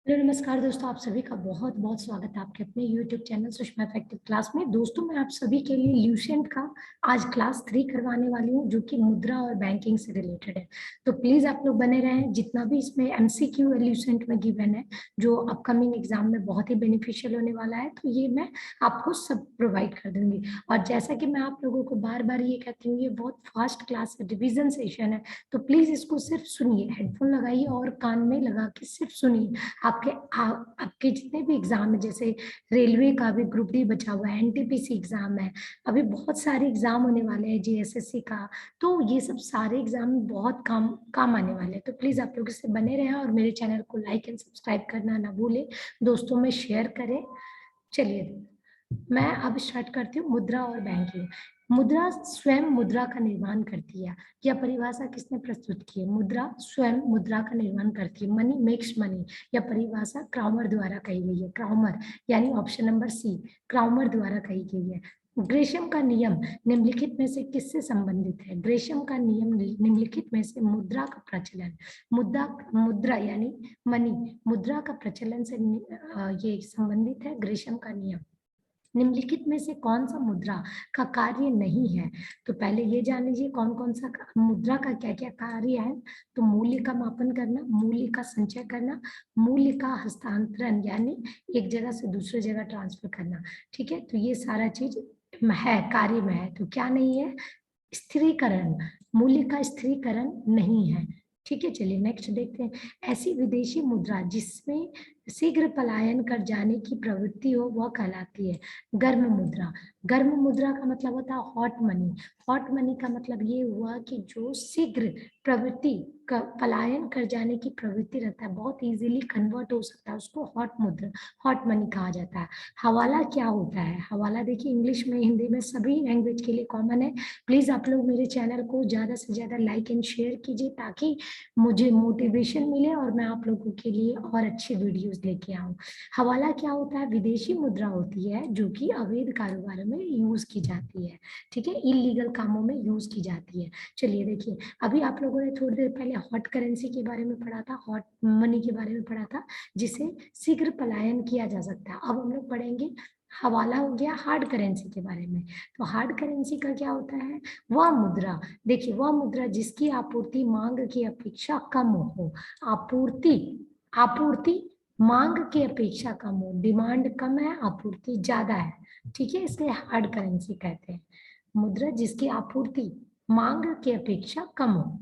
Hello नमस्कार दोस्तों, आप सभी का बहुत बहुत स्वागत है आपके अपने YouTube channel Sushma effective class में। दोस्तों, मैं आप सभी के लिए ल्यूसेंट का आज क्लास 3 करवाने वाली हूँ, जो कि मुद्रा और बैंकिंग से रिलेटेड है। तो प्लीज आप लोग बने रहें। जितना भी इसमें MCQ है ल्यूसेंट में गिवन है, जो अपकमिंग एग्जाम में बहुत ही बेनिफिशियल होने वाला है, तो ये मैं आपको सब प्रोवाइड कर दूंगी। और जैसा कि मैं आप लोगों को बार बार ये कहती हूँ, ये बहुत फास्ट क्लास है, रिविजन सेशन है, तो प्लीज इसको सिर्फ सुनिए, हेडफोन लगाइए और कान में लगा के सिर्फ सुनिए। आपके जितने भी एग्जाम है, जैसे रेलवे का भी ग्रुप डी बचा हुआ है, NTPC एग्जाम है, अभी बहुत सारे एग्जाम होने वाले हैं, GSSC का, तो ये सब सारे एग्जाम बहुत काम काम आने वाले हैं। तो प्लीज आप लोग इससे बने रहें और मेरे चैनल को लाइक एंड सब्सक्राइब करना ना भूलें, दोस्तों में शेयर करें। चलिए मैं अब स्टार्ट करती हूँ। मुद्रा और बैंकिंग। मुद्रा स्वयं मुद्रा का निर्माण करती है। यह परिभाषा किसने प्रस्तुत की है? मुद्रा स्वयं मुद्रा का निर्माण करती है। मनी मेक्स मनी, यह परिभाषा क्राउमर द्वारा कही गई है। क्राउमर यानी ऑप्शन नंबर सी, क्राउमर द्वारा कही गई है। ग्रेशम का नियम निम्नलिखित में से किससे संबंधित है? ग्रेशम का नियम निम्नलिखित में से मुद्रा का प्रचलन, मुद्रा मुद्रा यानी मनी, मुद्रा का प्रचलन से ये संबंधित है। ग्रेशम का नियम निम्नलिखित में से कौन सा मुद्रा का कार्य नहीं है? तो पहले ये जान लीजिए कौन कौन सा मुद्रा का क्या क्या कार्य है। तो मूल्य का मापन करना, मूल्य का संचय करना, मूल्य का हस्तांतरण यानी एक जगह से दूसरी जगह ट्रांसफर करना। ठीक है, तो ये सारा चीज है, कार्य में है। तो क्या नहीं है? स्थिरीकरण, मूल्य का स्थिरीकरण नहीं है। ठीक है, चलिए नेक्स्ट देखते हैं। ऐसी विदेशी मुद्रा जिसमें शीघ्र पलायन कर जाने की प्रवृत्ति हो वह कहलाती है गर्म मुद्रा। गर्म मुद्रा का मतलब होता है हॉट मनी। हॉट मनी का मतलब ये हुआ कि जो शीघ्र प्रवृत्ति का पलायन कर जाने की प्रवृत्ति रहता है, बहुत इजीली कन्वर्ट हो सकता है, उसको हॉट मुद्रा, हॉट मनी कहा जाता है। हवाला क्या होता है? हवाला देखिए इंग्लिश में हिंदी में सभी लैंग्वेज के लिए कॉमन है। प्लीज आप लोग मेरे चैनल को ज्यादा से ज्यादा लाइक एंड शेयर कीजिए, ताकि मुझे मोटिवेशन मिले और मैं आप लोगों के लिए और अच्छी वीडियोस लेके आऊं। हवाला क्या होता है? विदेशी मुद्रा होती है जो कि अवैध कारोबार में यूज की जाती है। ठीक है, इलीगल कामों में यूज की जाती है। चलिए देखिए, अभी आप लोगों ने थोड़ी देर पहले हॉट करेंसी के बारे में पढ़ा था, हॉट मनी के बारे में पढ़ा था, जिसे शीघ्र पलायन किया जा सकता है। अब हम लोग पढ़ेंगे हवाला हो गया हार्ड करेंसी के बारे में। तो हार्ड करेंसी का क्या होता है? वह मुद्रा, देखिए वह मुद्रा जिसकी आपूर्ति मांग की अपेक्षा कम हो। आपूर्ति, आपूर्ति मांग की अपेक्षा कम हो, डिमांड कम है, आपूर्ति ज्यादा है। ठीक है, इसलिए हार्ड करेंसी कहते हैं। मुद्रा जिसकी आपूर्ति मांग की अपेक्षा कम हो।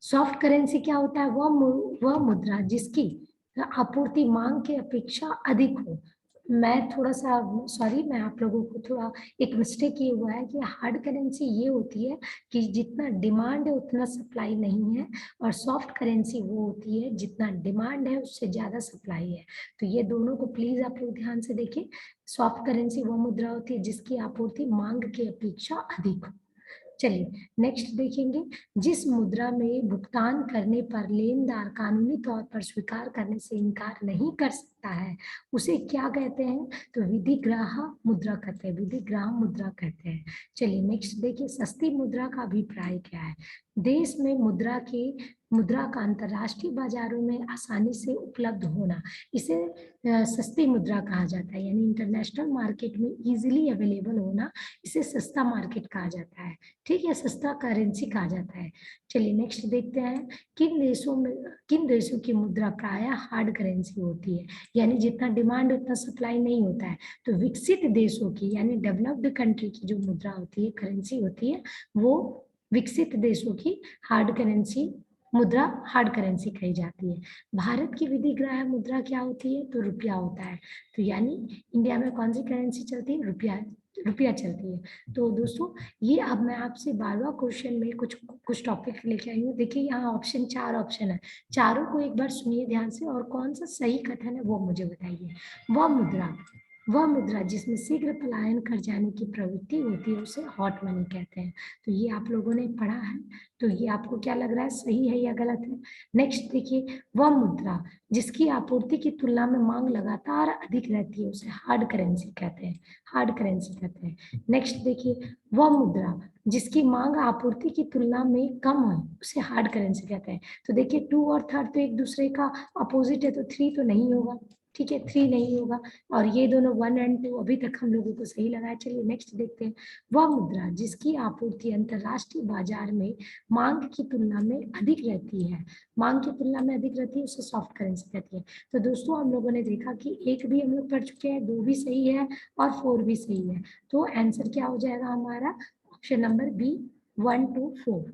सॉफ्ट करेंसी क्या होता है? वह मुद्रा जिसकी आपूर्ति मांग की अपेक्षा अधिक हो। मैं थोड़ा सा सॉरी, मैं आप लोगों को थोड़ा एक मिस्टेक ये हुआ है कि हार्ड करेंसी ये होती है कि जितना डिमांड है उतना सप्लाई नहीं है, और सॉफ्ट करेंसी वो होती है जितना डिमांड है उससे ज्यादा सप्लाई है। तो ये दोनों को प्लीज आप लोग ध्यान से देखिए। सॉफ्ट करेंसी वो मुद्रा होती है जिसकी आपूर्ति मांग की अपेक्षा अधिक हो। चलिए नेक्स्ट देखेंगे। जिस मुद्रा में भुगतान करने पर लेनदार कानूनी तौर पर स्वीकार करने से इनकार नहीं कर सकता है, उसे क्या कहते हैं? तो विधिग्राह मुद्रा कहते हैं, विधिग्राह मुद्रा कहते हैं। चलिए नेक्स्ट देखिए, सस्ती मुद्रा का अभिप्राय क्या है? देश में मुद्रा का अंतरराष्ट्रीय बाजारों में आसानी से उपलब्ध होना, इसे सस्ती मुद्रा कहा जाता है। यानी इंटरनेशनल मार्केट में इजीली अवेलेबल होना, इसे सस्ता मार्केट कहा जाता है। ठीक है, सस्ता करेंसी कहा जाता है। चलिए नेक्स्ट देखते हैं। किन देशों की मुद्रा प्रायः हार्ड करेंसी होती है? यानी जितना डिमांड उतना सप्लाई नहीं होता है। तो विकसित देशों की यानी डेवलप्ड कंट्री की जो मुद्रा होती है, करेंसी होती है, वो विकसित देशों की हार्ड करेंसी मुद्रा हार्ड करेंसी कही जाती है। भारत की विधिग्राह्य मुद्रा क्या होती है? तो रुपया होता है। तो यानी इंडिया में कौन सी करेंसी चलती है? रुपया, रुपया चलती है। तो दोस्तों, ये अब मैं आपसे 12वां क्वेश्चन में कुछ कुछ टॉपिक लेके आई हूँ। देखिए यहाँ ऑप्शन, 4 ऑप्शन है, चारों को एक बार सुनिए ध्यान से और कौन सा सही कथन है वो मुझे बताइए। वह मुद्रा, वह मुद्रा जिसमें शीघ्र पलायन कर जाने की प्रवृत्ति होती है उसे हॉट मनी कहते हैं। तो ये आप लोगों ने पढ़ा है, तो ये आपको क्या लग रहा है, सही है या गलत है? नेक्स्ट देखिए, वह मुद्रा जिसकी आपूर्ति की तुलना में मांग लगातार अधिक रहती है उसे हार्ड करेंसी कहते हैं, हार्ड करेंसी कहते हैं। नेक्स्ट देखिए, वह मुद्रा जिसकी मांग आपूर्ति की तुलना में कम है उसे हार्ड करेंसी कहते हैं। तो देखिए 2 और 3 तो एक दूसरे का अपोजिट है, तो 3 तो नहीं होगा, ठीक है, 3 नहीं होगा। और ये दोनों 1 और 2 अभी तक हम लोगों को सही लगा है। चलिए नेक्स्ट देखते हैं, वह मुद्रा जिसकी आपूर्ति अंतरराष्ट्रीय बाजार में मांग की तुलना में अधिक रहती है, मांग की तुलना में अधिक रहती है उसे सॉफ्ट करेंसी कहती है। तो दोस्तों हम लोगों ने देखा कि 1 भी हम लोग पढ़ चुके हैं, 2 भी सही है और 4 भी सही है। तो आंसर क्या हो जाएगा हमारा, ऑप्शन नंबर बी, 1 2 4।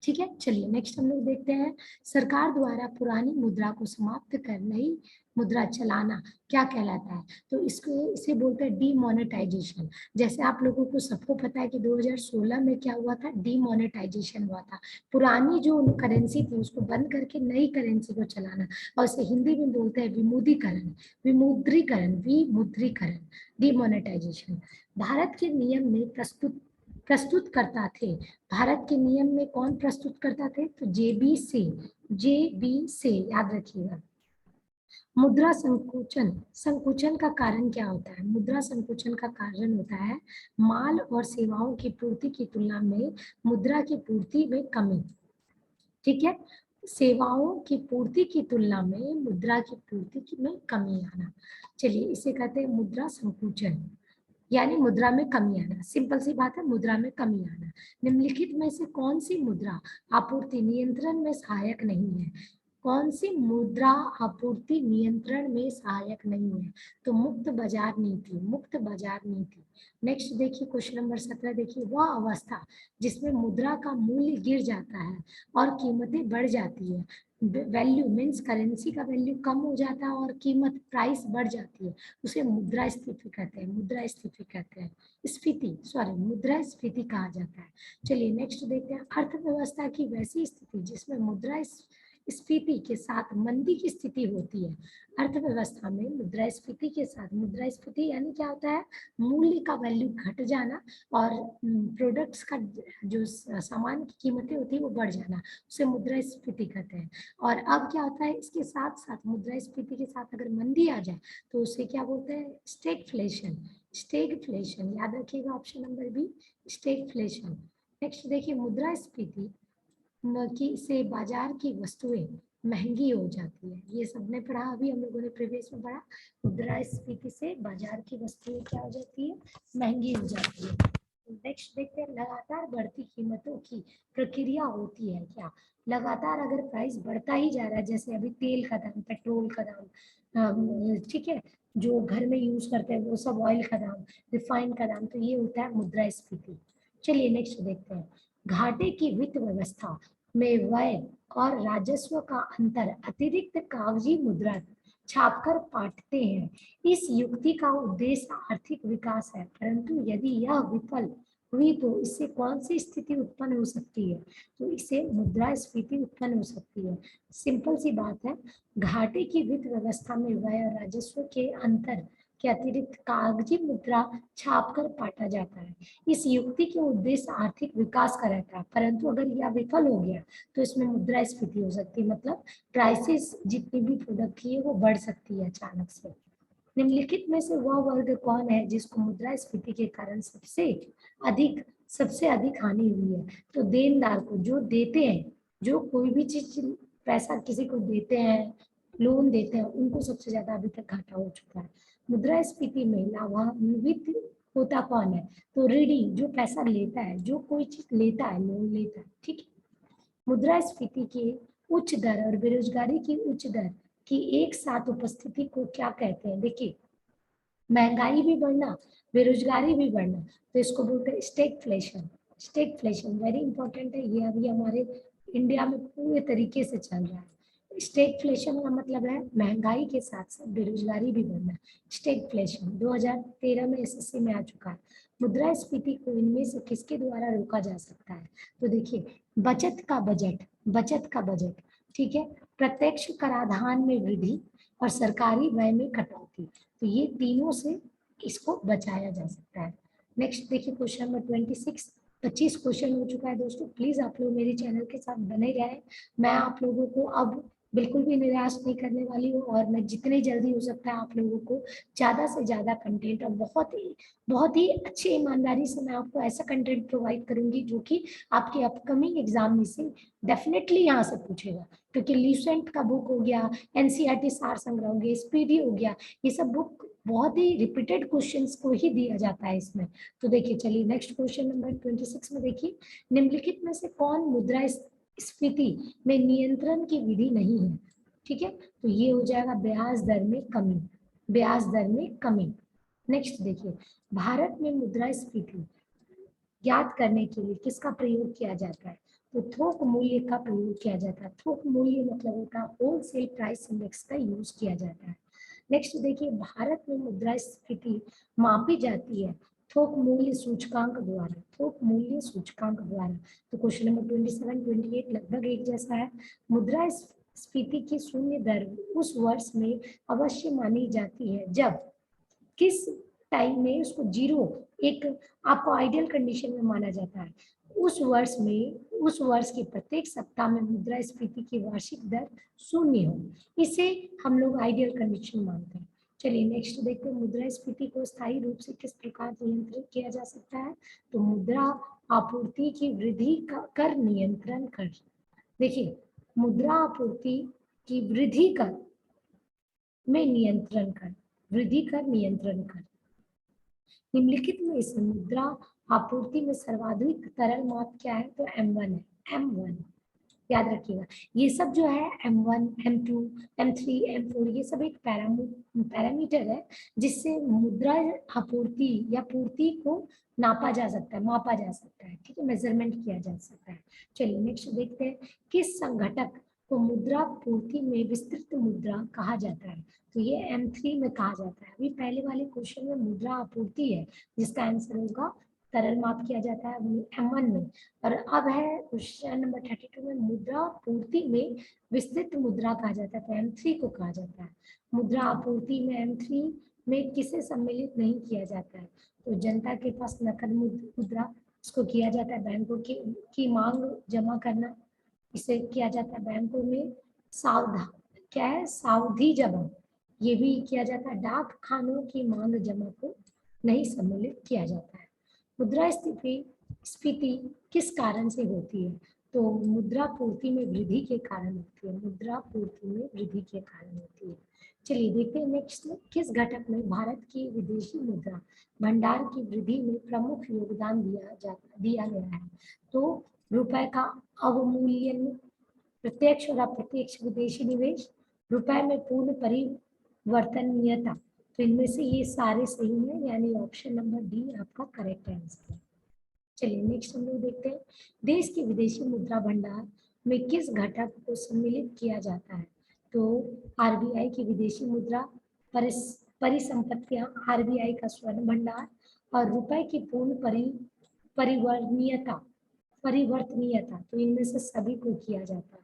ठीक है, चलिए नेक्स्ट हम लोग देखते हैं, सरकार द्वारा पुरानी मुद्रा को समाप्त कर नई मुद्रा चलाना क्या कहलाता है? तो इसको इसे बोलते हैं डीमोनेटाइजेशन। जैसे आप लोगों को सबको पता है कि 2016 में क्या हुआ था, डीमोनेटाइजेशन हुआ था। पुरानी जो करेंसी थी उसको बंद करके नई करेंसी को चलाना, और इसे हिंदी में बोलते हैं विमुद्रीकरण, विमुद्रीकरण, विमुद्रीकरण, डीमोनेटाइजेशन। भारत के नियम में प्रस्तुत करता थे, भारत के नियम में कौन प्रस्तुत करता थे? तो जेबी से, जेबी से याद रखिएगा। मुद्रा संकुचन, संकुचन का कारण क्या होता है? मुद्रा संकुचन का कारण होता है माल और सेवाओं की पूर्ति की तुलना में मुद्रा की पूर्ति में कमी। ठीक है, सेवाओं की पूर्ति की तुलना में मुद्रा की पूर्ति में कमी आना। चलिए इसे कहते हैं मुद्रा संकुचन, यानी मुद्रा में कमी आना। सिंपल सी बात है, मुद्रा में कमी आना। निम्नलिखित में से कौन सी मुद्रा आपूर्ति नियंत्रण में सहायक नहीं है? कौन सी मुद्रा आपूर्ति नियंत्रण में सहायक नहीं है? तो मुक्त बाजार नीति, मुक्त बाजार नीति। नेक्स्ट देखिए क्वेश्चन नंबर 17 देखिए, वह अवस्था जिसमें मुद्रा का मूल्य गिर जाता है और कीमतें बढ़ जाती है, वैल्यू मीन्स करेंसी का वैल्यू कम हो जाता है और कीमत प्राइस बढ़ जाती है, उसे मुद्रास्फीति कहते हैं, मुद्रास्फीति कहते हैं, स्फीति सॉरी मुद्रास्फीति कहा जाता है। चलिए नेक्स्ट देखते हैं, अर्थव्यवस्था की वैसी स्थिति जिसमें मुद्रास्फीति के साथ मंदी की स्थिति होती है। अर्थव्यवस्था में मुद्रास्फीति के साथ, मुद्रास्फीति यानी क्या होता है, मूल्य का वैल्यू घट जाना और प्रोडक्ट्स का जो सामान की कीमतें होती है वो बढ़ जाना, उसे मुद्रास्फीति कहते हैं। और अब क्या होता है, इसके साथ साथ मुद्रास्फीति के साथ अगर मंदी आ जाए तो उसे क्या बोलते हैं, स्टैगफ्लेशन, स्टैगफ्लेशन याद रखिएगा, option number B, stagflation. Next देखिए, मुद्रास्फीति की से बाजार की वस्तुएं महंगी हो जाती है, ये सबने पढ़ा, अभी हम लोगों ने प्रीवियस में पढ़ा, मुद्रास्फीति से बाजार की वस्तुएं क्या हो जाती है, महंगी हो जाती है। नेक्स्ट देखते हैं, लगातार बढ़ती कीमतों की प्रक्रिया होती है क्या? लगातार अगर प्राइस बढ़ता ही जा रहा है, जैसे अभी तेल का दाम, पेट्रोल का दाम, ठीक है, जो घर में यूज करते हैं वो सब ऑयल का दाम, रिफाइन का दाम, तो ये होता है मुद्रास्फीति। चलिए नेक्स्ट देखते हैं, घाटे की वित्त व्यवस्था में व्यय और राजस्व का अंतर अतिरिक्त कागजी मुद्रा छापकर पाटते हैं। इस युक्ति का उद्देश्य आर्थिक विकास है, परंतु यदि यह विफल हुई तो इससे कौन सी स्थिति उत्पन्न हो सकती है? तो इससे मुद्रास्फीति उत्पन्न हो सकती है। सिंपल सी बात है, घाटे की वित्त व्यवस्था में व्यय और राजस्व के अंतर के अतिरिक्त कागजी मुद्रा छापकर पाटा जाता है। इस युक्ति के उद्देश्य आर्थिक विकास का रहता है, परंतु अगर यह विफल हो गया तो इसमें मुद्रास्फीति हो सकती है, मतलब प्राइसेस जितनी भी प्रोडक्ट की है वो बढ़ सकती है अचानक से। निम्नलिखित में से वह वर्ग कौन है जिसको मुद्रास्फीति के कारण सबसे अधिक हानि हुई है? तो देनदार को, जो देते हैं, जो कोई भी चीज पैसा किसी को देते हैं, लोन देते हैं, उनको सबसे ज्यादा अभी तक घाटा हो चुका है। मुद्रास्फीति में लाभान्वित होता कौन है? तो ऋणी, जो पैसा लेता है, जो कोई चीज लेता है, लोन लेता है, ठीक है। मुद्रास्फीति के उच्च दर और बेरोजगारी की उच्च दर की एक साथ उपस्थिति को क्या कहते हैं? देखिए, महंगाई भी बढ़ना, बेरोजगारी भी बढ़ना, तो इसको बोलते हैं स्टैगफ्लेशन। स्टैगफ्लेशन वेरी इंपॉर्टेंट है, ये अभी हमारे इंडिया में पूरे तरीके से चल रहा है। स्टैगफ्लेशन का मतलब है महंगाई के साथ साथ बेरोजगारी भी बढ़ना। स्टैगफ्लेशन 2013 में एसएससी में आ चुका है। मुद्रास्फीति को इनमें से किसके द्वारा रोका जा सकता है? तो देखिए, बचत का बजट, बचत का बजट, ठीक है, प्रत्यक्ष कराधान में वृद्धि, और सरकारी व्यय में कटौती। तो ये तीनों से इसको बचाया जा सकता है। नेक्स्ट देखिए क्वेश्चन नंबर 26। 25 क्वेश्चन हो चुका है दोस्तों। प्लीज आप लोग मेरे चैनल के साथ बने रहें। मैं आप लोगों को अब बिल्कुल भी निराश नहीं करने वाली हूँ, और मैं जितनी जल्दी हो सकता है आप लोगों को ज्यादा से ज्यादा कंटेंट और बहुत ही अच्छी ईमानदारी से मैं आपको ऐसा कंटेंट प्रोवाइड करूंगी जो कि आपके अपकमिंग एग्जाम में से डेफिनेटली यहाँ से पूछेगा। क्योंकि ल्यूसेंट का बुक हो गया, एनसीईआरटी सार संग्रह हो गया, स्पीडी हो गया, ये सब बुक बहुत ही रिपीटेड क्वेश्चंस को ही दिया जाता है इसमें। तो देखिए चलिए नेक्स्ट क्वेश्चन नंबर 26 में देखिए, निम्नलिखित में से कौन मुद्रा स्फीति में नियंत्रण की विधि नहीं है? ठीक है, तो ये हो जाएगा ब्याज दर में कमी। ब्याज दर में कमी। नेक्स्ट देखिए, भारत में मुद्रा स्फीति ज्ञात करने के लिए किसका प्रयोग किया जाता है? तो थोक मूल्य का प्रयोग किया जाता है। थोक मूल्य मतलब होता है होलसेल प्राइस इंडेक्स का यूज किया जाता है। नेक्स्ट देखिए, भारत में मुद्रास्फीति मापी जाती है थोक मूल्य सूचकांक द्वारा। थोक मूल्य सूचकांक द्वारा। तो क्वेश्चन नंबर 27, 28 लगभग एक जैसा है। मुद्रा स्फीति की शून्य दर उस वर्ष में अवश्य मानी जाती है जब किस टाइम में उसको जीरो, एक आपको आइडियल कंडीशन में माना जाता है। उस वर्ष में, उस वर्ष के प्रत्येक सप्ताह में मुद्रास्फीति की वार्षिक दर शून्य हो, इसे हम लोग आइडियल कंडीशन मानते हैं। चलिए नेक्स्ट देखते हैं, मुद्रास्फीति को स्थायी रूप से किस प्रकार नियंत्रित किया जा सकता है? तो मुद्रा आपूर्ति की वृद्धि कर नियंत्रण कर। देखिए, मुद्रा आपूर्ति की वृद्धि कर में नियंत्रण कर, वृद्धि कर नियंत्रण कर। निम्नलिखित में से मुद्रा आपूर्ति में सर्वाधिक तरल माप क्या है? तो M1 है। M1 याद रखिएगा। ये सब जो है M1, M2, M3, M4 ये सब एक पैरामीटर है जिससे मुद्रा आपूर्ति या पूर्ति को नापा जा सकता है, मापा जा सकता है। ठीक है, मेजरमेंट किया जा सकता है। चलिए नेक्स्ट देखते हैं, किस संघटक को मुद्रा पूर्ति में विस्तृत मुद्रा कहा जाता है? तो ये M3 में कहा जाता है। अभी पहले वाले क्वेश्चन में मुद्रा आपूर्ति है जिसका आंसर होगा तरल माप किया जाता है M1 में, और अब है क्वेश्चन नंबर 32 में मुद्रा पूर्ति में विस्तृत मुद्रा कहा जाता है, तो M3 को कहा जाता है। मुद्रा आपूर्ति में M3 में किसे सम्मिलित नहीं किया जाता है? तो जनता के पास नकद मुद्रा, इसको किया जाता है बैंकों की मांग जमा करना, इसे किया जाता है बैंकों में सावधान, क्या है, सावधि जमा, ये भी किया जाता है। डाक खानों की मांग जमा को नहीं सम्मिलित किया जाता है। मुद्रा स्फीति किस कारण से होती है? तो मुद्रा पूर्ति में वृद्धि के कारण होती है। मुद्रा पूर्ति में वृद्धि के कारण होती है। चलिए देखते हैं नेक्स्ट में, किस घटक में भारत की विदेशी मुद्रा भंडार की वृद्धि में प्रमुख योगदान दिया गया है? तो रुपए का अवमूल्यन, प्रत्यक्ष और अप्रत्यक्ष विदेशी निवेश, रुपए में पूर्ण परिवर्तनीयता। तो इनमें से ये सारे सही हैं, यानी ऑप्शन नंबर डी आपका करेक्ट आंसर है। चलिए नेक्स्ट हम लोग देखते हैं, देश के विदेशी मुद्रा भंडार में किस घटक को सम्मिलित किया जाता है? तो आरबीआई की विदेशी मुद्रा परिसंपत्तियां, आरबीआई का स्वर्ण भंडार, और रुपए की पूर्ण परिवर्तनीयता परिवर्तनीयता, तो इनमें से सभी को किया जाता है।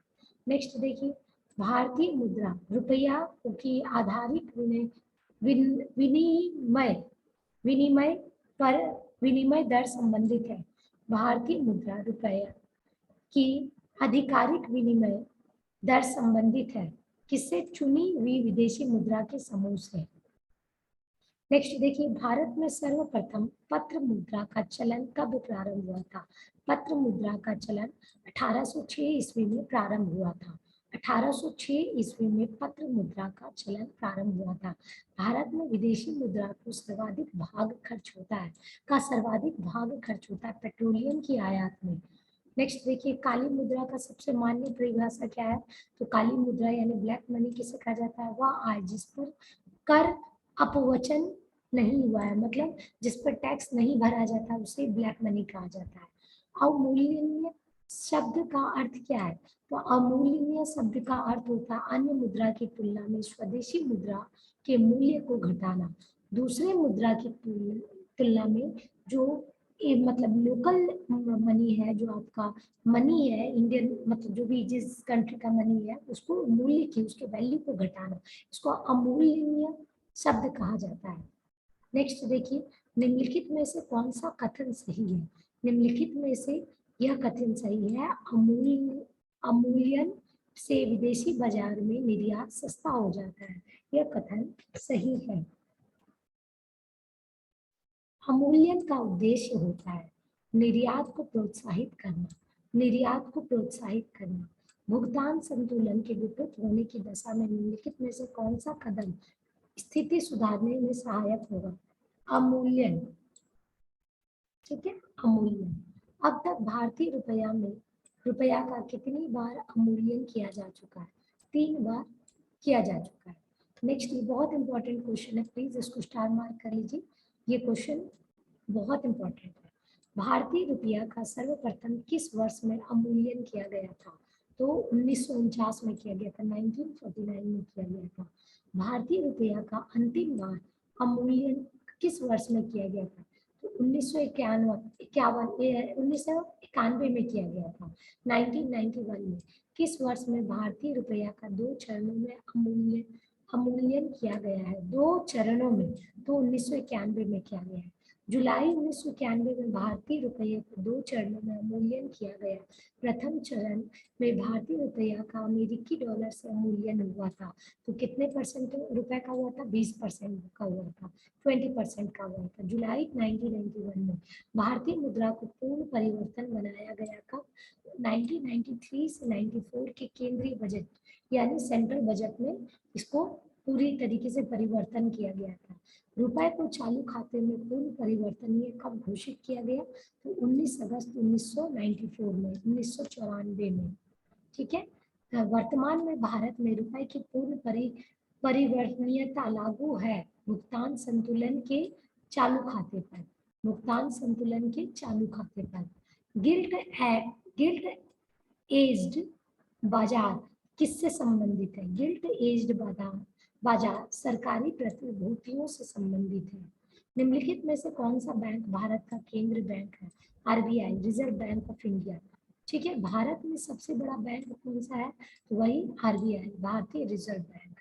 नेक्स्ट देखिए, भारतीय मुद्रा रुपया की आधारित विनिमय विनिमय पर विनिमय दर संबंधित है। भारतीय मुद्रा रुपया की आधिकारिक विनिमय दर संबंधित है किससे? चुनी हुई विदेशी मुद्रा के समूह से। नेक्स्ट देखिए, भारत में सर्वप्रथम पत्र मुद्रा का चलन कब प्रारंभ हुआ था? पत्र मुद्रा का चलन 1806 ईस्वी में प्रारंभ हुआ था। 1806 ईस्वी में पत्र मुद्रा का चलन प्रारंभ हुआ था। भारत में विदेशी मुद्रा को सर्वाधिक भाग खर्च होता है, पेट्रोलियम की आयात में। नेक्स्ट देखिए, काली मुद्रा का सबसे मान्य परिभाषा क्या है? तो काली मुद्रा यानी ब्लैक मनी किसे कहा जाता है? वह आय जिस पर कर अपवचन नहीं हुआ है, मतलब जिस पर टैक्स नहीं भरा जाता, उसे ब्लैक मनी कहा जाता है। अवमूल्यनीय शब्द का अर्थ क्या है? तो अवमूल्यनीय शब्द का अर्थ होता है अन्य मुद्रा की तुलना में स्वदेशी मुद्रा के मूल्य को घटाना, दूसरे मुद्रा की तुलना में जो मतलब लोकल मनी है, जो आपका मनी है इंडियन, मतलब जो भी जिस कंट्री का मनी है उसको मूल्य की, उसके वैल्यू को घटाना, इसको अमूल्यनीय शब्द कहा जाता है। नेक्स्ट देखिए, निम्नलिखित में से कौन सा कथन सही है? निम्नलिखित में से यह कथन सही है, अमूल्यन से विदेशी बाजार में निर्यात सस्ता हो जाता है। यह कथन सही है। अमूल्यन का उद्देश्य होता है निर्यात को प्रोत्साहित करना, निर्यात को प्रोत्साहित करना। भुगतान संतुलन के विपरीत होने की दशा में निम्नलिखित में से कौन सा कदम स्थिति सुधारने में सहायक होगा? अमूल्यन, ठीक है, अमूल्यन। अब तक भारतीय रुपया में रुपया का कितनी बार अमूल्यन किया जा चुका है? 3 बार किया जा चुका है। नेक्स्ट, ये बहुत इंपॉर्टेंट क्वेश्चन है, प्लीज इसको स्टार मार्क कर लीजिए, ये क्वेश्चन बहुत इंपॉर्टेंट है। भारतीय रुपया का सर्वप्रथम किस वर्ष में अमूल्यन किया गया था? तो 1949 में किया गया था, 1949 में किया गया था। भारतीय रुपया का अंतिम बार अमूल्यन किस वर्ष में किया गया था? तो 1991 में किया गया था, 1991 में। किस वर्ष में भारतीय रुपया का 2 चरणों में अमूल्यन किया गया है? 2 चरणों में, तो 1991 में किया गया है। जुलाई 1991 में भारतीय रुपये को 2 चरणों में अमूल्यन किया गया। प्रथम चरण में भारतीय रुपया का अमेरिकी डॉलर से अमूल्यन हुआ था, तो कितने परसेंट रुपए का हुआ था? 20% का हुआ था, 20% का हुआ था। जुलाई 1991 में भारतीय मुद्रा को पूर्ण परिवर्तन बनाया गया कब? 1993 से 94 के केंद्रीय बजट यानी सेंट्रल बजट में इसको पूरी तरीके से परिवर्तन किया गया था। रुपए को चालू खाते में पूर्ण परिवर्तनीय कब घोषित किया गया? तो 19 अगस्त 1994 में, 1994 में, ठीक है। वर्तमान में भारत में रुपए की पूर्ण परिवर्तनीयता लागू है भुगतान संतुलन के चालू खाते पर, भुगतान संतुलन के चालू खाते पर। गिल्ट एज्ड बाजार किससे संबंधित है? गिल्ट एज्ड बाजार सरकारी प्रतिभूतियों से संबंधित है। निम्नलिखित में से कौन सा बैंक भारत का केंद्रीय बैंक है? RBI, reserve bank of India, ठीक है। भारत में सबसे बड़ा बैंक कौन सा है? वही आरबीआई, भारतीय रिजर्व बैंक।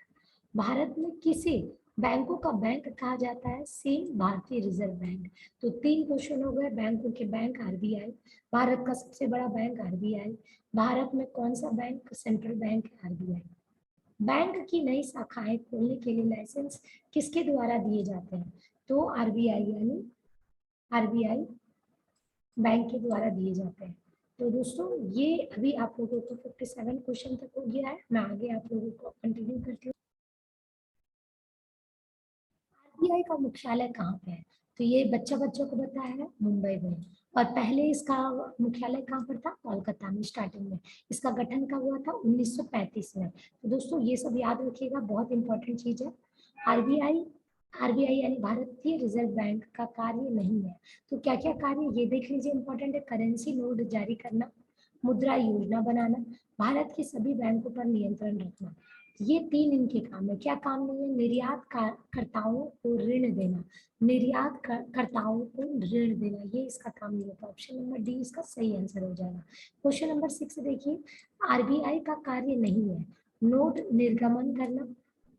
भारत में किसे बैंकों का बैंक कहा जाता है? सेम भारतीय रिजर्व बैंक। तो 3 क्वेश्चन हो गए। बैंकों के बैंक आरबीआई, भारत का सबसे बड़ा बैंक आरबीआई, भारत में कौन सा बैंक सेंट्रल बैंक है? आरबीआई। बैंक की नई शाखाएं खोलने के लिए लाइसेंस किसके द्वारा दिए जाते हैं? तो आरबीआई, यानी आरबीआई बैंक के द्वारा दिए जाते हैं। तो दोस्तों, ये अभी आप लोगों को 57 क्वेश्चन तक हो गया है। मैं आगे आप लोगों को कंटिन्यू करती हूँ। आरबीआई का मुख्यालय कहाँ पे है? तो ये बच्चों को बताया है, मुंबई में। और पहले इसका मुख्यालय कहाँ पर था? कोलकाता में स्टार्टिंग में। इसका गठन कब हुआ था? 1935 में। तो दोस्तों, ये सब याद रखिएगा, बहुत इंपॉर्टेंट चीज है। आरबीआई आरबीआई यानी भारतीय रिजर्व बैंक का कार्य नहीं है। तो क्या क्या कार्य ये देख लीजिए, इंपॉर्टेंट है। करेंसी नोट जारी करना, मुद्रा योजना बनाना, भारत के सभी बैंकों पर नियंत्रण रखना। ये 3 इनके काम है। क्या काम नहीं है? कर्ताओं को ऋण देना, कर्ताओं को ऋण देना, ये इसका काम नहीं होता। ऑप्शन नंबर डी इसका सही आंसर हो जाएगा। क्वेश्चन नंबर 6 देखिए, आरबीआई का कार्य नहीं है नोट निर्गमन करना,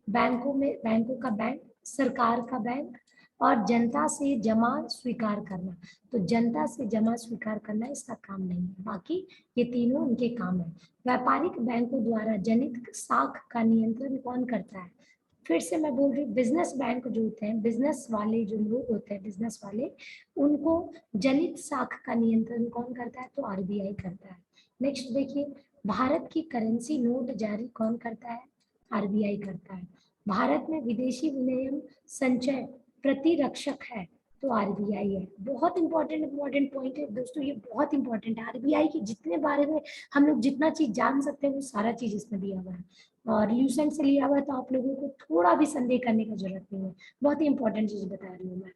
बैंकों का बैंक, सरकार का बैंक, और जनता से जमा स्वीकार करना। तो जनता से जमा स्वीकार करना इसका काम नहीं है, बाकी ये तीनों इनके काम है। व्यापारिक बैंकों द्वारा जनित साख का नियंत्रण कौन करता है? फिर से मैं बोल रही हूँ, बिजनेस बैंक जो होते हैं, बिजनेस वाले जो लोग होते हैं, बिजनेस वाले, उनको जनित साख का नियंत्रण कौन करता है? तो आरबीआई करता है। नेक्स्ट देखिए, भारत की करेंसी नोट जारी कौन करता है? आरबीआई करता है। भारत में विदेशी विनिमय संचय प्रतिरक्षक है? तो आरबीआई है। बहुत इंपॉर्टेंट पॉइंट है दोस्तों, ये बहुत इंपॉर्टेंट है। आरबीआई के जितने बारे में हम लोग जितना चीज जान सकते हैं वो सारा चीज इसमें दिया हुआ है, और ल्यूसेंट से लिया हुआ है, तो आप लोगों को थोड़ा भी संदेह करने की जरूरत नहीं है। बहुत ही इंपॉर्टेंट चीज बता रही हूँ मैं।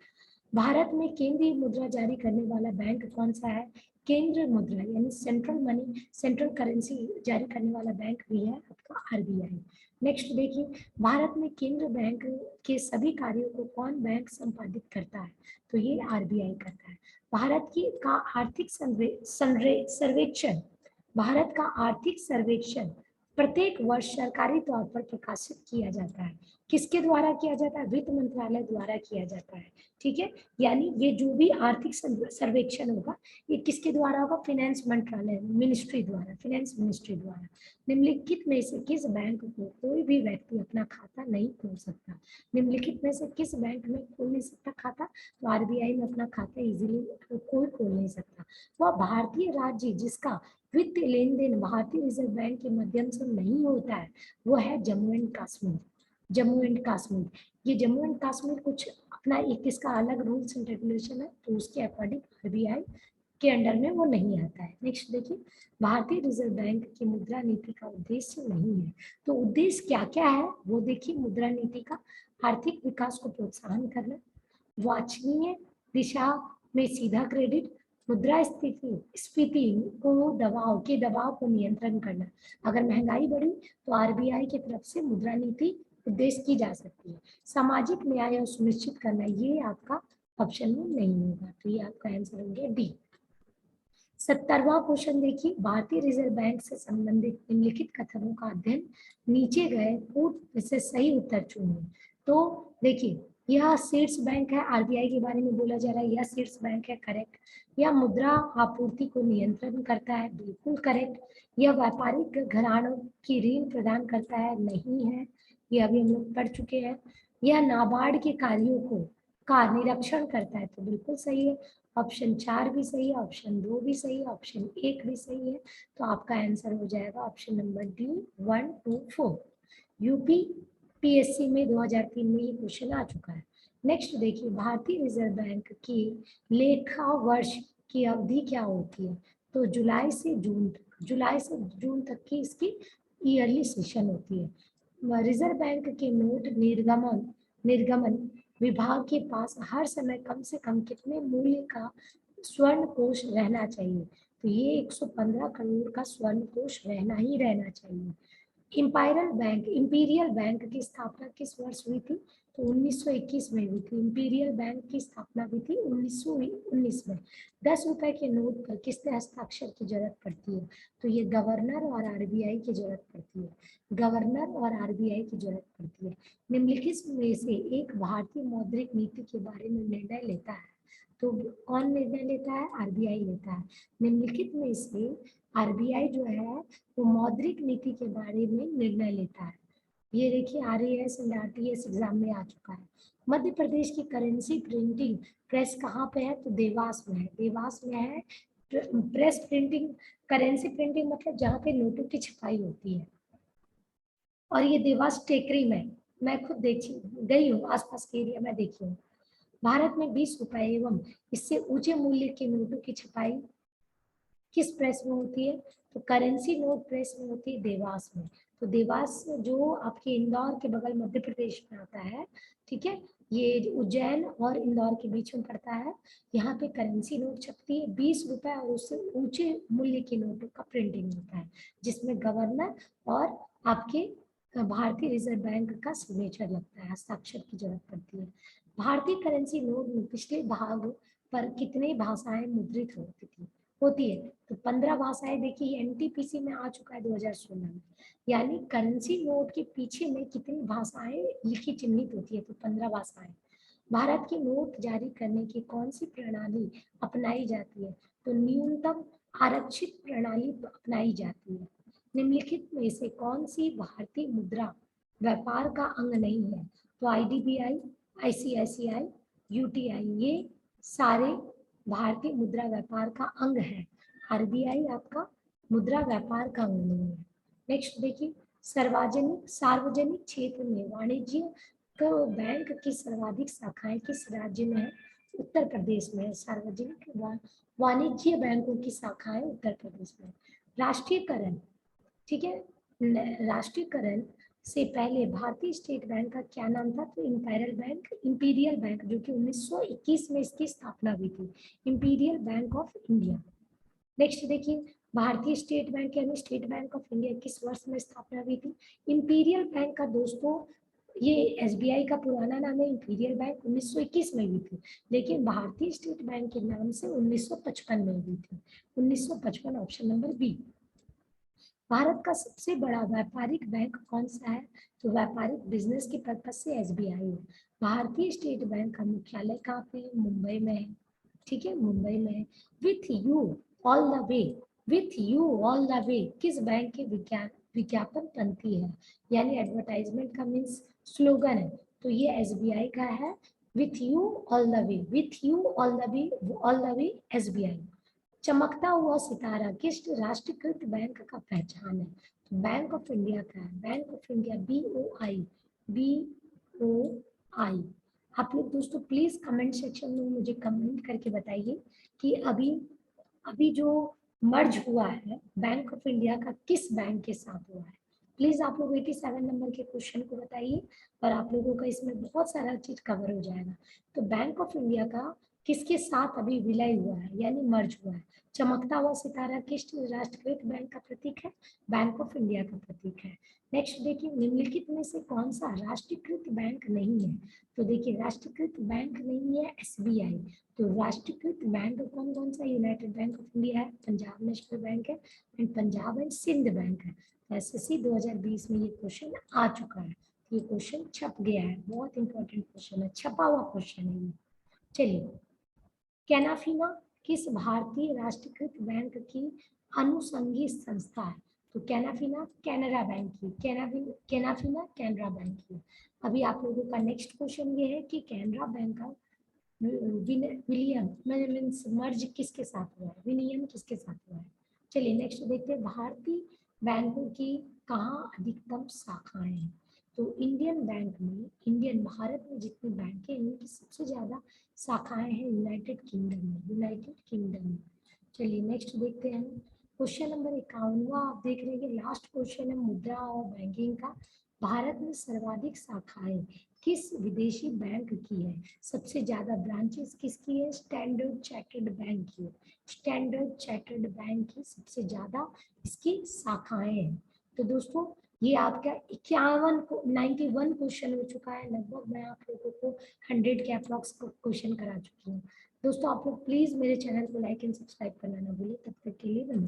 भारत में केंद्रीय मुद्रा जारी करने वाला बैंक कौन सा है? केंद्रीय मुद्रा यानी सेंट्रल करेंसी जारी करने वाला बैंक भी है आपका आरबीआई। नेक्स्ट देखिए, भारत में केंद्र बैंक के सभी कार्यों को कौन बैंक संपादित करता है? तो ये आरबीआई करता है। भारत की का आर्थिक सर्वेक्षण, भारत का आर्थिक सर्वेक्षण प्रत्येक वर्ष सरकारी तौर पर प्रकाशित किया जाता है। किसके द्वारा किया जाता है? वित्त मंत्रालय द्वारा किया जाता है। ठीक है, यानी ये जो भी आर्थिक सर्वेक्षण होगा ये किसके द्वारा होगा? फाइनेंस मंत्रालय, मिनिस्ट्री द्वारा, फाइनेंस मिनिस्ट्री द्वारा। निम्नलिखित में से किस बैंक को कोई भी व्यक्ति अपना खाता नहीं खोल सकता? निम्नलिखित में से किस बैंक में खोल नहीं सकता खाता? तो आरबीआई में अपना खाता इजीली कोई खोल नहीं सकता। वह भारतीय राज्य जिसका वित्तीय लेन देन भारतीय रिजर्व बैंक के माध्यम से नहीं होता है वो है जम्मू एंड कश्मीर। जम्मू एंड कश्मीर, ये जम्मू एंड कश्मीर कुछ अपना एक इसका अलग रूल्स एंड रेगुलेशन है, तो उसके अकॉर्डिंग आरबीआई के अंडर में वो नहीं आता है। नेक्स्ट देखिए, भारतीय रिजर्व बैंक की मुद्रा नीति का उद्देश्य नहीं है। तो उद्देश्य क्या क्या है वो देखिए मुद्रा नीति का। आर्थिक विकास को प्रोत्साहन करना, वांछनीय दिशा में सीधा क्रेडिट, मुद्रा स्फीति को दबाव को नियंत्रण करना। अगर महंगाई बढ़ी तो आरबीआई की तरफ से मुद्रा नीति उद्देश्य की जा सकती है। सामाजिक न्याय और सुनिश्चित करना, ये आपका ऑप्शन में नहीं होगा, तो ये आपका आंसर हो गया डी। 70वां क्वेश्चन देखिए, भारतीय रिजर्व बैंक से संबंधित निम्नलिखित कथनों का अध्ययन नीचे गए पूर्व से सही उत्तर चुनिए। तो देखिए, यह शीर्ष बैंक है, आरबीआई के बारे में बोला जा रहा है, यह शीर्ष बैंक है, करेक्ट। यह मुद्रा आपूर्ति को नियंत्रण करता है, बिल्कुल करेक्ट। यह व्यापारिक घरानों की ऋण प्रदान करता है, नहीं है, यह अभी हम लोग पढ़ चुके हैं। यह नाबार्ड के कार्यों को का निरीक्षण करता है, तो बिल्कुल सही है। ऑप्शन 4 भी सही है, ऑप्शन 2 भी सही है, ऑप्शन 1 भी सही है, तो आपका आंसर हो जाएगा option number D 1, 2, 4। UP PSC में 2003 में ये क्वेश्चन आ चुका है। नेक्स्ट देखिए, भारतीय रिजर्व बैंक की लेखा वर्ष की अवधि क्या होती है? तो जुलाई से जून तक की इसकी ईयरली सेशन होती है। रिजर्व बैंक के नोट निर्गमन विभाग के पास हर समय कम से कम कितने मूल्य का स्वर्ण कोष रहना चाहिए? तो ये 115 करोड़ का स्वर्ण कोष रहना चाहिए। इंपीरियल बैंक की स्थापना किस वर्ष हुई थी? तो 1921 में हुई थी। इंपीरियल बैंक की स्थापना हुई थी 1919 में। 10 रुपए के नोट पर किसके हस्ताक्षर की जरूरत पड़ती है? तो ये गवर्नर और आरबीआई की जरूरत पड़ती है, गवर्नर और आरबीआई की जरूरत पड़ती है। निम्नलिखित में से एक भारतीय मौद्रिक नीति के बारे में निर्णय लेता है, तो कौन निर्णय लेता है? आरबीआई लेता है। निम्नलिखित में से आरबीआई जो है वो मौद्रिक नीति के बारे में निर्णय लेता है। ये देखिए आरएएस एंड आरटीएस एग्जाम में आ चुका है। मध्य प्रदेश की करेंसी प्रिंटिंग प्रेस कहाँ पे है? तो देवास में है, देवास में है प्रेस प्रिंटिंग। करेंसी प्रिंटिंग मतलब जहाँ पे नोटों की छपाई होती है, और ये देवास टेकरी में, मैं खुद देखी गई हूँ, आसपास के एरिया में देखी हूँ। भारत में 20 रुपए एवं इससे ऊंचे मूल्य के नोटों की छपाई किस प्रेस में होती है? तो करेंसी नोट प्रेस में होती है देवास में। तो देवास जो आपके इंदौर के बगल मध्य प्रदेश में आता है, ठीक है, ये उज्जैन और इंदौर के बीच में पड़ता है। यहाँ पे करेंसी नोट छपती है 20 रुपए और उससे ऊंचे मूल्य के नोटों का प्रिंटिंग होता है, जिसमें गवर्नर और आपके भारतीय रिजर्व बैंक का सिग्नेचर लगता है, हस्ताक्षर की जरूरत पड़ती है। भारतीय करेंसी नोट में पिछले भाग पर कितनी भाषाएं मुद्रित होती है? तो 15 भाषाएं। देखिए एनटीपीसी में आ चुका है 2016 में, यानी करेंसी नोट के पीछे में कितनी भाषाएं लिखी चिन्हित होती है? तो 15 भाषाएं। भारत की नोट जारी करने की कौन सी प्रणाली अपनाई जाती है? तो न्यूनतम आरक्षित प्रणाली अपनाई जाती है। निम्नलिखित में से कौन सी भारतीय मुद्रा व्यापार का अंग नहीं है? तो आईडीबीआई, आईसीआईसीआई, यूटीआई, ये सारे भारतीय मुद्रा व्यापार का अंग है। आरबीआई आपका मुद्रा व्यापार का अंग नहीं है। नेक्स्ट देखिए, सार्वजनिक क्षेत्र में वाणिज्य बैंक की सर्वाधिक शाखाएं किस राज्य में है? उत्तर प्रदेश में है। सार्वजनिक वाणिज्य बैंकों की शाखाएं उत्तर प्रदेश में। राष्ट्रीयकरण, ठीक है, राष्ट्रीयकरण से पहले भारतीय स्टेट बैंक का क्या नाम था? तो इंपीरियल बैंक, जो कि 1921 में इसकी स्थापना हुई थी, imperial bank of India. Next देखिए, भारतीय स्टेट बैंक यानी स्टेट बैंक ऑफ इंडिया किस वर्ष में स्थापना हुई थी? इंपीरियल बैंक का दोस्तों ये एसबीआई का पुराना नाम है इंपीरियल बैंक, 1921 में हुई थी, लेकिन भारतीय स्टेट बैंक के नाम से 1955 में हुई थी। 1955 ऑप्शन नंबर बी। भारत का सबसे बड़ा व्यापारिक बैंक कौन सा है? तो व्यापारिक बिजनेस के पर्पज से एसबीआई है। भारतीय स्टेट बैंक का मुख्यालय कहाँ पे है? मुंबई में है। ठीक है, मुंबई में है। With you all the way, with you all the way किस बैंक के विज्ञापन पंक्ति है, यानी एडवर्टाइजमेंट का मीन्स स्लोगन है, तो ये एसबीआई का है। With you all the way, with you all the way, all the way SBI. चमकता हुआ सितारा किस राष्ट्रीयकृत बैंक का पहचान है? तो बैंक ऑफ इंडिया का है, bank of India, BOI, BOI। आप लोग दोस्तों प्लीज कमेंट सेक्शन में मुझे कमेंट करके बताइए कि अभी अभी जो मर्ज हुआ है बैंक ऑफ इंडिया का किस बैंक के साथ हुआ है। प्लीज आप लोग 87 नंबर के क्वेश्चन को बताइए और आप लोगों का इसमें बहुत सारा चीज कवर हो जाएगा। तो बैंक ऑफ इंडिया का किसके साथ अभी विलय हुआ है, यानी मर्ज हुआ है? चमकता हुआ सितारा किस राष्ट्रीयकृत बैंक का प्रतीक है? बैंक ऑफ इंडिया का प्रतीक है। नेक्स्ट देखिए, निम्नलिखित में से कौन सा राष्ट्रीयकृत बैंक नहीं है? तो देखिए, राष्ट्रीयकृत बैंक नहीं है एसबीआई। तो राष्ट्रीयकृत बैंक कौन कौन सा? यूनाइटेड बैंक ऑफ इंडिया है, पंजाब नेशनल बैंक है, and Punjab and Sindh bank है। एसएससी 2020 में ये क्वेश्चन आ चुका है, ये क्वेश्चन छप गया है, बहुत इंपॉर्टेंट क्वेश्चन है, छपा हुआ क्वेश्चन है ये। चलिए, कैनाफिना किस भारतीय राष्ट्रीयकृत बैंक की अनुषंगी संस्था है? तो कैनाफिना कैनरा बैंक की, कैनाफिना कैनरा बैंक की। अभी आप लोगों का नेक्स्ट क्वेश्चन ये है कि कैनरा बैंक का विलियम मीन्स मर्ज किसके साथ हुआ है, विनियम किसके साथ हुआ है? चलिए नेक्स्ट देखते हैं, भारतीय बैंकों की कहाँ अधिकतम शाखाएं हैं? तो इंडियन बैंक में, इंडियन भारत में जितने बैंक हैं इनकी सबसे ज्यादा शाखाएं हैं यूनाइटेड किंगडम में, यूनाइटेड किंगडम में। चलिए नेक्स्ट देखते हैं, क्वेश्चन नंबर 51 आप देख रहे हैं, लास्ट क्वेश्चन है मुद्रा और बैंकिंग का। भारत में सर्वाधिक शाखाएं किस विदेशी बैंक की है? सबसे ज्यादा ब्रांचेस किसकी है? स्टैंडर्ड चार्टर्ड बैंक की है। स्टैंडर्ड चार्टर्ड बैंक की सबसे ज्यादा इसकी शाखाएं हैं। तो दोस्तों ये आपका 91 को 91 क्वेश्चन हो चुका है, लगभग मैं आप लोगों को 100 के अप्रॉक्स क्वेश्चन करा चुकी हूँ। दोस्तों आप लोग प्लीज मेरे चैनल को लाइक एंड सब्सक्राइब करना ना भूलें। तब तक के लिए नमस्कार।